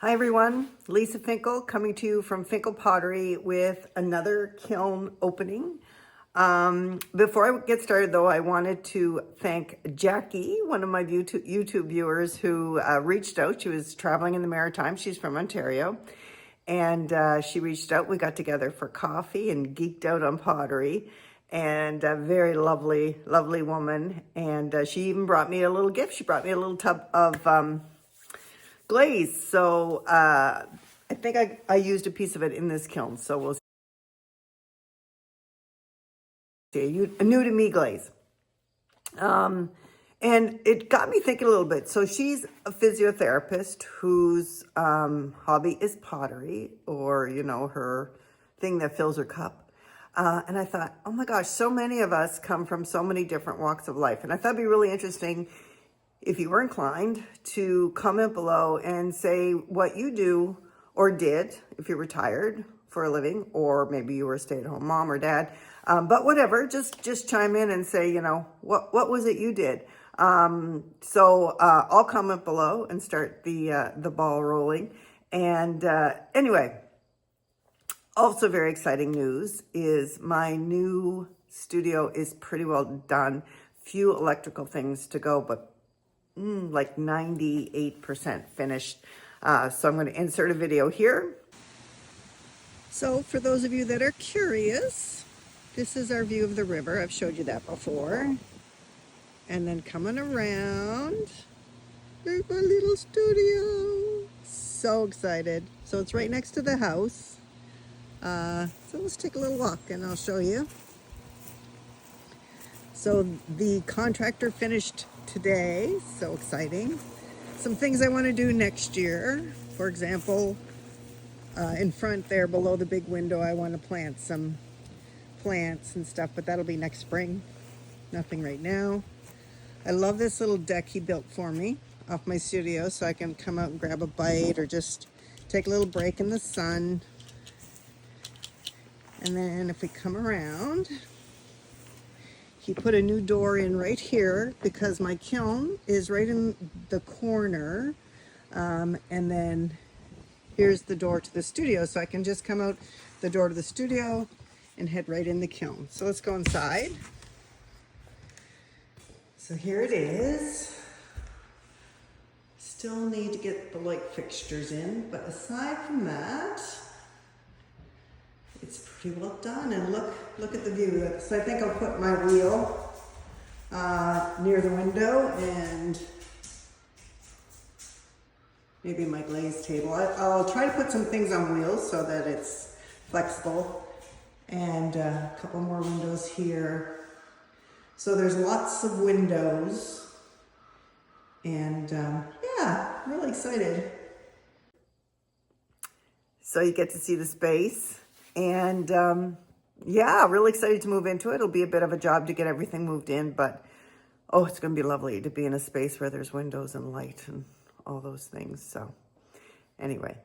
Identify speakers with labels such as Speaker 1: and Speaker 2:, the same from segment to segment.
Speaker 1: Hi everyone, Lisa Finkel coming to you from Finkel Pottery with another kiln opening. Before I get started though, I wanted to thank Jackie, one of my YouTube viewers who reached out. She was traveling in the Maritimes. She's from Ontario. And she reached out. We got together for coffee and geeked out on pottery. And a very lovely, lovely woman. And she even brought me a little gift. She brought me a little tub of glaze. So I think I used a piece of it in this kiln. So we'll see. A new to me glaze. And it got me thinking a little bit. So she's a physiotherapist whose hobby is pottery, or, you know, her thing that fills her cup. And I thought, oh my gosh, so many of us come from so many different walks of life. And I thought it'd be really interesting if you were inclined to comment below and say what you do or did, if you're retired for a living, or maybe you were a stay-at-home mom or dad, but whatever, just chime in and say, you know, what was it you did? So I'll comment below and start the ball rolling. And anyway, also very exciting news is my new studio is pretty well done. Few electrical things to go, but like 98% finished. So I'm going to insert a video here. So for those of you that are curious, this is our view of the river. I've showed you that before. And then coming around, there's my little studio. So excited. So it's right next to the house. So let's take a little walk and I'll show you. So the contractor finished today, so exciting. Some things I want to do next year. For example, in front there below the big window, I want to plant some plants and stuff, but that'll be next spring. Nothing right now. I love this little deck he built for me off my studio, so I can come out and grab a bite or just take a little break in the sun. And then if we come around, he put a new door in right here because my kiln is right in the corner. And then here's the door to the studio. So I can just come out the door to the studio and head right in the kiln. So let's go inside. So here it is. Still need to get the light fixtures in, but aside from that, it's pretty well done. And look at the view. So I think I'll put my wheel near the window and maybe my glaze table. I'll try to put some things on wheels so that it's flexible. And a couple more windows here. So there's lots of windows. And yeah, really excited. So you get to see the space. And yeah, really excited to move into it. It'll be a bit of a job to get everything moved in, but oh, it's going to be lovely to be in a space where there's windows and light and all those things. So anyway,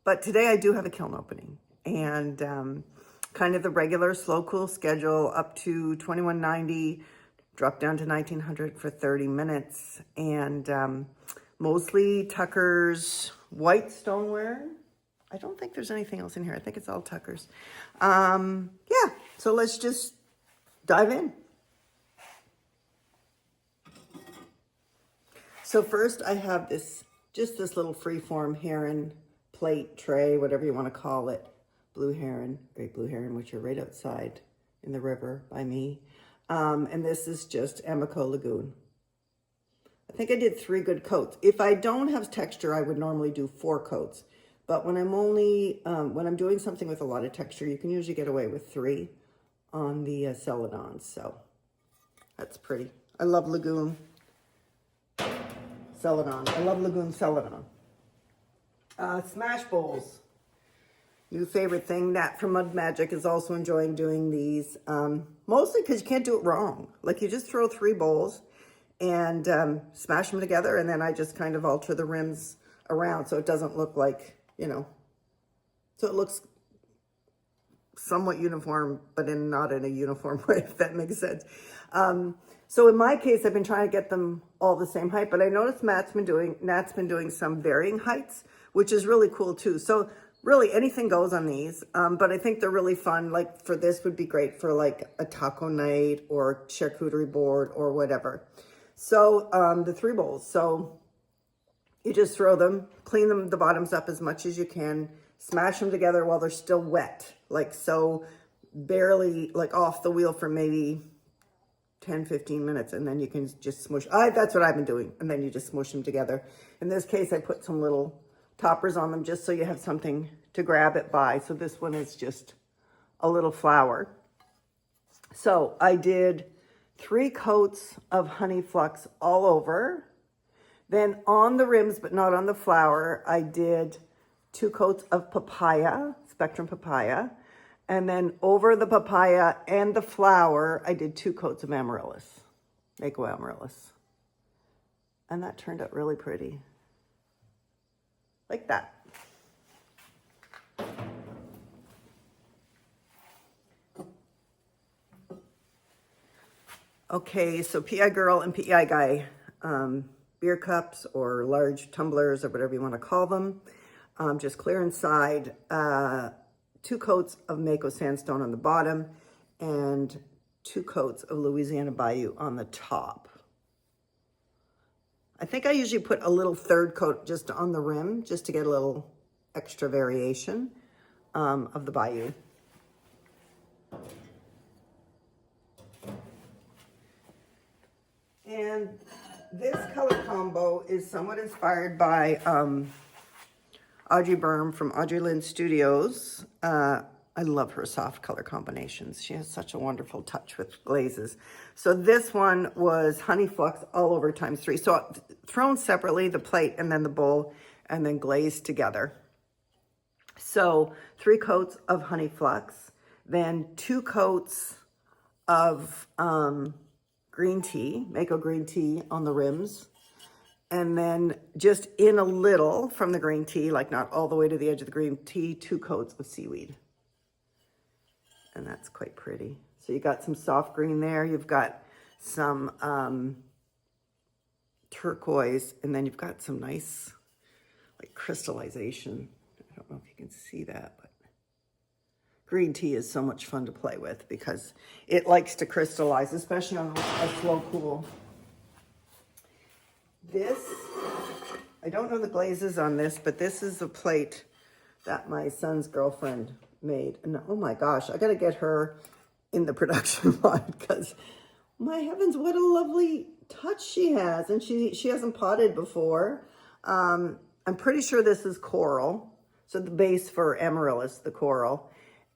Speaker 1: but today I do have a kiln opening, and kind of the regular slow cool schedule up to 2190, drop down to 1900 for 30 minutes, and mostly Tucker's white stoneware. I don't think there's anything else in here. I think it's all Tucker's. Yeah, so let's just dive in. So first I have just this little freeform heron plate tray, whatever you want to call it. Blue heron, great blue heron, which are right outside in the river by me. And this is just Amico Lagoon. I think I did 3 good coats. If I don't have texture, I would normally do 4 coats. But when I'm doing something with a lot of texture, you can usually get away with 3 on the Celadon. So that's pretty. I love Lagoon Celadon. I love Lagoon Celadon. Smash bowls. New favorite thing. Nat from Mud Magic is also enjoying doing these. Mostly because you can't do it wrong. Like you just throw 3 bowls and smash them together. And then I just kind of alter the rims around so it doesn't look like, you know, so it looks somewhat uniform, but not in a uniform way, if that makes sense. So in my case, I've been trying to get them all the same height, but I noticed Nat's been doing some varying heights, which is really cool too. So really anything goes on these, but I think they're really fun. Like for this would be great for like a taco night or charcuterie board or whatever. So the 3 bowls. So you just throw them, clean them, the bottoms up as much as you can, smash them together while they're still wet, like so, barely like off the wheel for maybe 10, 15 minutes, and then you can just smush. That's what I've been doing. And then you just smush them together. In this case, I put some little toppers on them just so you have something to grab it by. So this one is just a little flower. So I did 3 coats of honey flux all over. Then on the rims, but not on the flower, I did 2 coats of papaya, spectrum papaya. And then over the papaya and the flower, I did 2 coats of amaryllis, Mako amaryllis. And that turned out really pretty. Like that. Okay, so PI Girl and PI Guy, beer cups or large tumblers or whatever you want to call them. Just clear inside, 2 coats of Mako sandstone on the bottom and 2 coats of Louisiana Bayou on the top. I think I usually put a little 3rd coat just on the rim, just to get a little extra variation of the Bayou. And this color combo is somewhat inspired by Audrey Berm from Audrey Lynn Studios. I love her soft color combinations. She has such a wonderful touch with glazes. So this one was honey flux all over ×3. So thrown separately, the plate and then the bowl, and then glazed together. So 3 coats of honey flux, then 2 coats of green tea, Mako green tea on the rims. And then just in a little from the green tea, like not all the way to the edge of the green tea, 2 coats of seaweed. And that's quite pretty. So you got some soft green there. You've got some turquoise, and then you've got some nice like crystallization. I don't know if you can see that, but green tea is so much fun to play with because it likes to crystallize, especially on a slow cool. This, I don't know the glazes on this, but this is a plate that my son's girlfriend made. And oh my gosh, I got to get her in the production line because my heavens, what a lovely touch she has. And she hasn't potted before. I'm pretty sure this is coral. So the base for amaryllis, the coral.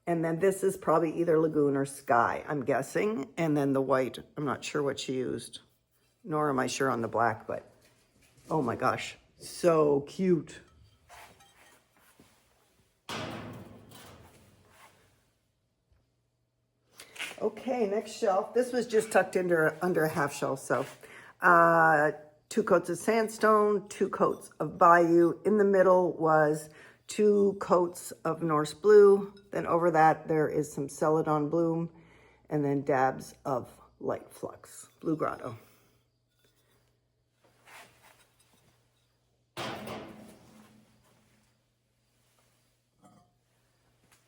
Speaker 1: And then this is probably either lagoon or sky, I'm guessing. And then the white, I'm not sure what she used, nor am I sure on the black, but oh my gosh, so cute. Okay, next shelf. This was just tucked under a half shelf. So 2 coats of sandstone, 2 coats of Bayou. In the middle was 2 coats of Norse blue. Then over that, there is some Celadon bloom and then dabs of light flux, blue grotto.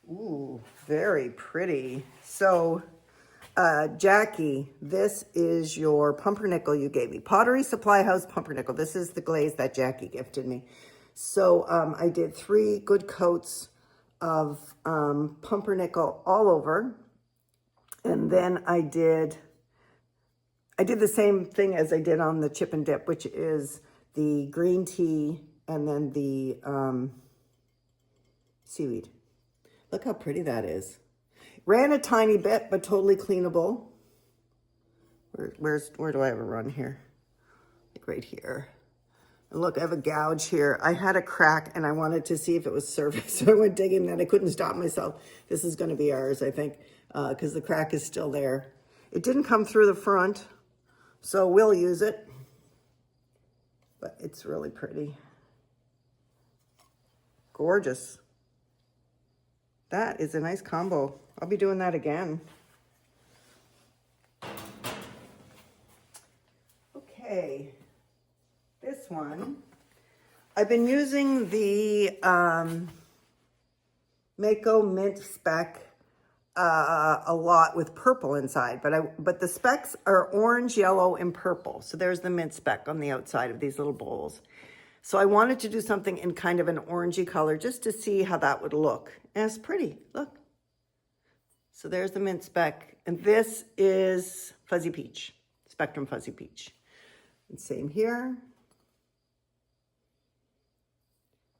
Speaker 1: Ooh, very pretty. So, Jackie, this is your pumpernickel you gave me. Pottery Supply House pumpernickel. This is the glaze that Jackie gifted me. So, I did 3 good coats of pumpernickel all over. And then I did the same thing as I did on the chip and dip, which is the green tea and then the seaweed. Look how pretty that is. Ran a tiny bit, but totally cleanable. Where do I have a run here? Like right here. And look, I have a gouge here. I had a crack and I wanted to see if it was surface. So I went digging and I couldn't stop myself. This is going to be ours, I think, because the crack is still there. It didn't come through the front, so we'll use it. But it's really pretty. Gorgeous. That is a nice combo. I'll be doing that again. Okay, one, I've been using the Mako Mint Spec a lot with purple inside, but the specs are orange, yellow, and purple. So there's the mint spec on the outside of these little bowls. So I wanted to do something in kind of an orangey color just to see how that would look. And it's pretty, look. So there's the mint spec, and this is Fuzzy Peach, Spectrum Fuzzy Peach. And same here.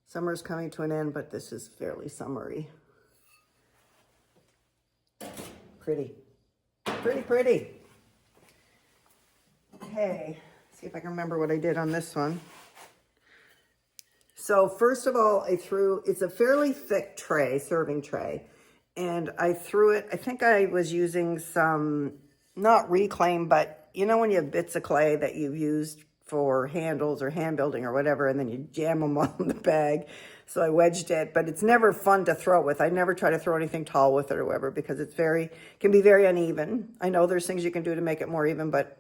Speaker 1: Summer's coming to an end, but this is fairly summery. Pretty, pretty, pretty. Okay, see if I can remember what I did on this one. So first of all, it's a fairly thick tray, serving tray, and I threw it, I think I was using some, not reclaim, but you know when you have bits of clay that you've used for handles or hand building or whatever, and then you jam them all in the bag. So I wedged it, but it's never fun to throw with. I never try to throw anything tall with it or whatever because it's can be very uneven. I know there's things you can do to make it more even, but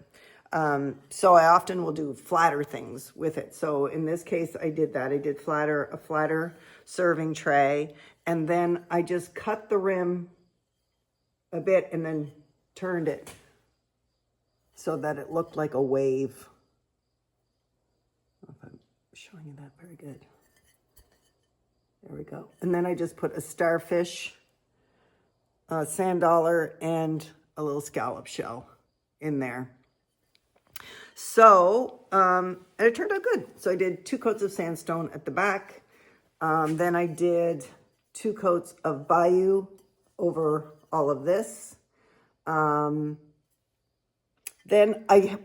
Speaker 1: so I often will do flatter things with it. So in this case, I did that. I did a flatter serving tray, and then I just cut the rim a bit and then turned it so that it looked like a wave. I don't know if I'm showing you that very good. There we go. And then I just put a starfish, a sand dollar, and a little scallop shell in there. So, and it turned out good. So I did 2 coats of sandstone at the back. Then I did 2 coats of Bayou over all of this. Then I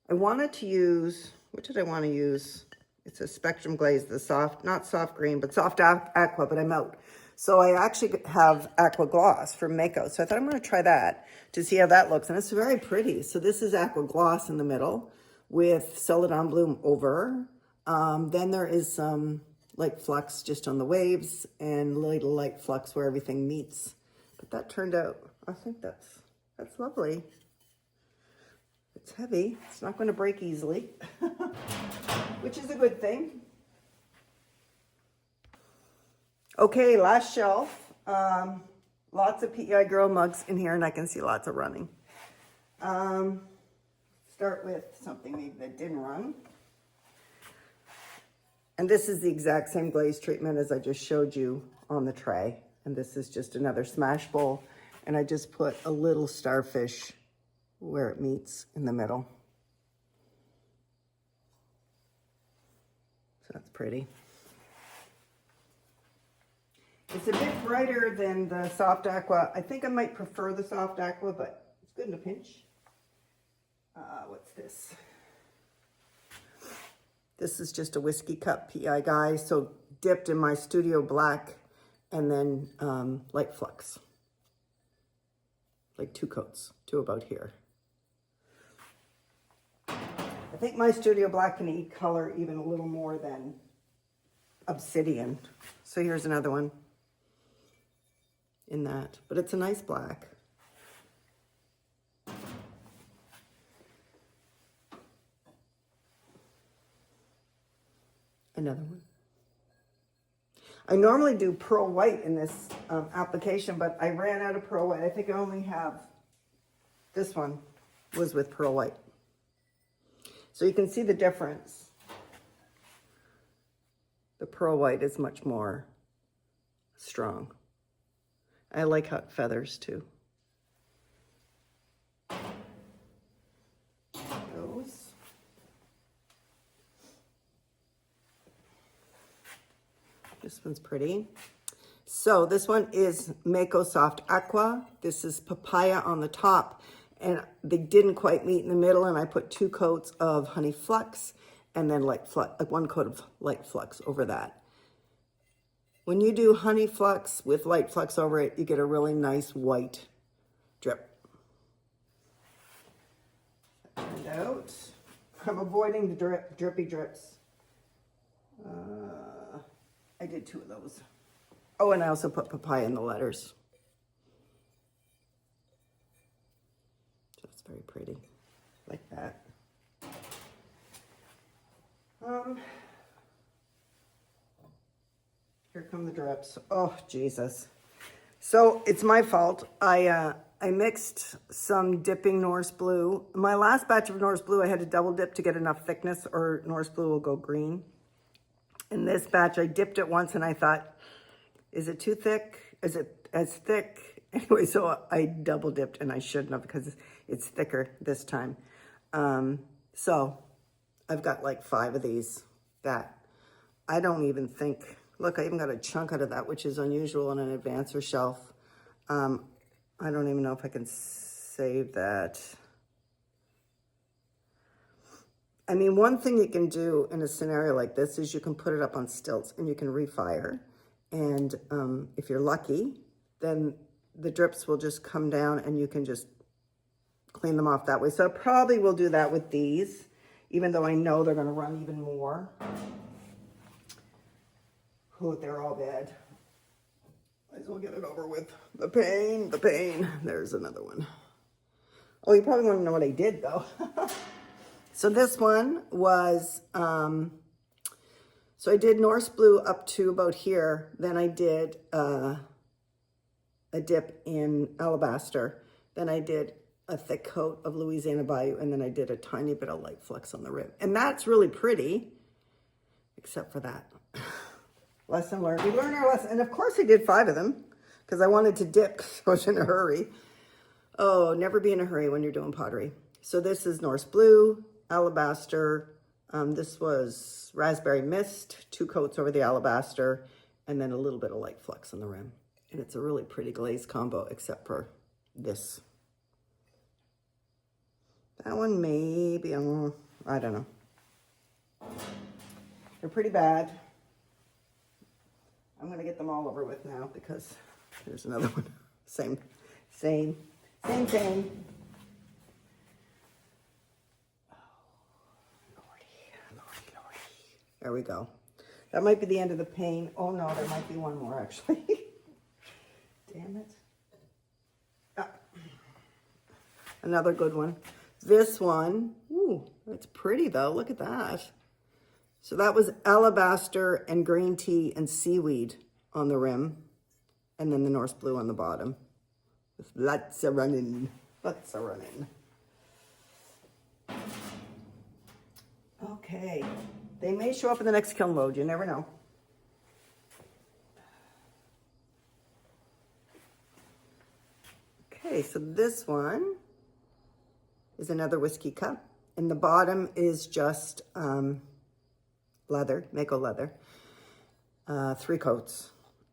Speaker 1: wanted to use, what did I want to use? It's a Spectrum Glaze, the soft, not soft green, but soft aqua, but I'm out. So I actually have aqua gloss from Mako. So I thought I'm going to try that to see how that looks. And it's very pretty. So this is aqua gloss in the middle with Celadon Bloom over. Then there is some light flux just on the waves and little light flux where everything meets. But that turned out, I think that's lovely. It's heavy. It's not going to break easily, which is a good thing. Okay, last shelf. Lots of PEI Girl mugs in here, and I can see lots of running. Start with something maybe that didn't run. And this is the exact same glaze treatment as I just showed you on the tray. And this is just another smash bowl. And I just put a little starfish where it meets in the middle. So that's pretty. It's a bit brighter than the soft aqua. I think I might prefer the soft aqua, but it's good in a pinch. What's this? This is just a whiskey cup PI guy. So dipped in my Studio Black and then light flux. Like 2 coats, 2 about here. I think my Studio Black can eat color even a little more than Obsidian. So here's another one in that, but it's a nice black. Another one. I normally do pearl white in this application, but I ran out of pearl white. I think I only have, this one was with pearl white. So you can see the difference. The pearl white is much more strong. I like how it feathers too. Those. This one's pretty. So this one is Mako Soft Aqua. This is papaya on the top, and they didn't quite meet in the middle, and I put 2 coats of Honey Flux and then light flux, 1 coat of light flux over that. When you do Honey Flux with light flux over it, you get a really nice white drip. And out. I'm avoiding the drippy drips. I did 2 of those. Oh, and I also put papaya in the letters. So it's very pretty, like that. Here come the drips. Oh, Jesus. So it's my fault. I mixed some dipping Norse Blue. My last batch of Norse Blue, I had to double dip to get enough thickness or Norse Blue will go green. In this batch, I dipped it once and I thought, is it too thick? Is it as thick? Anyway, so I double dipped and I shouldn't have because it's thicker this time. So I've got like 5 of these that I don't even think, look, I even got a chunk out of that, which is unusual on an advancer shelf. I don't even know if I can save that. I mean, one thing you can do in a scenario like this is you can put it up on stilts and you can refire. And if you're lucky, then the drips will just come down and you can just clean them off that way. So I probably will do that with these, even though I know they're going to run even more. Oh, they're all bad. Might as well get it over with. The pain, the pain. There's another one. Oh, you probably want to know what I did, though. So this one was, so I did Norse Blue up to about here. Then I did a dip in Alabaster. Then I did a thick coat of Louisiana Bayou. And then I did a tiny bit of light flux on the rim. And that's really pretty, except for that. Lesson learned. We learned our lesson. And of course I did 5 of them because I wanted to dip because I was in a hurry. Oh, never be in a hurry when you're doing pottery. So this is Norse Blue, Alabaster. This was Raspberry Mist, 2 coats over the Alabaster, and then a little bit of light flux on the rim. And it's a really pretty glaze combo, except for this. That one maybe, I don't know. They're pretty bad. I'm going to get them all over with now because there's another one. Same. Oh, Lordy. There we go. That might be the end of the pain. Oh no, there might be one more actually. Damn it. Ah. Another good one. This one, ooh, that's pretty though. Look at that. So that was Alabaster and green tea and seaweed on the rim. And then the Norse Blue on the bottom. With lots of running. Okay. They may show up in the next kiln load. You never know. Okay, so this one is another whiskey cup. And the bottom is just leather, Mako leather. 3 coats.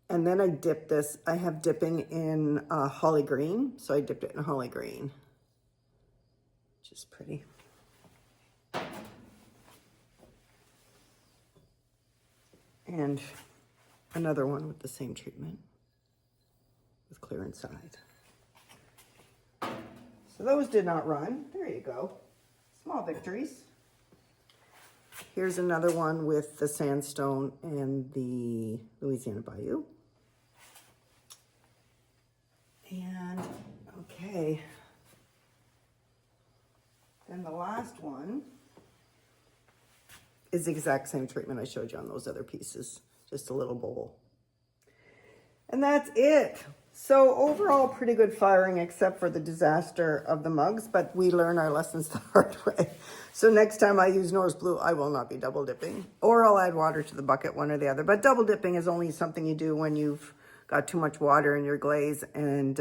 Speaker 1: And then I dip this. I have dipping in holly green. So I dipped it in holly green. Which is pretty. And another one with the same treatment. With clear inside. So those did not run. There you go. Small victories. Here's another one with the sandstone and the Louisiana Bayou. And, okay. Then the last one is the exact same treatment I showed you on those other pieces. Just a little bowl. And that's it. So overall, pretty good firing, except for the disaster of the mugs, but we learn our lessons the hard way. So next time I use Norse Blue, I will not be double dipping, or I'll add water to the bucket, one or the other. But double dipping is only something you do when you've got too much water in your glaze, and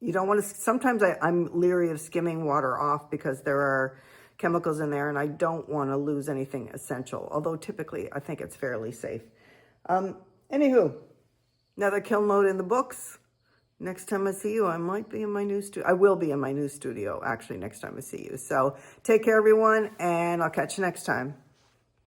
Speaker 1: you don't want to, sometimes I'm leery of skimming water off because there are chemicals in there and I don't want to lose anything essential, although typically I think it's fairly safe. Anywho, another kiln load in the books. Next time I see you, I might be in my new studio. I will be in my new studio, actually, next time I see you. So take care, everyone, and I'll catch you next time.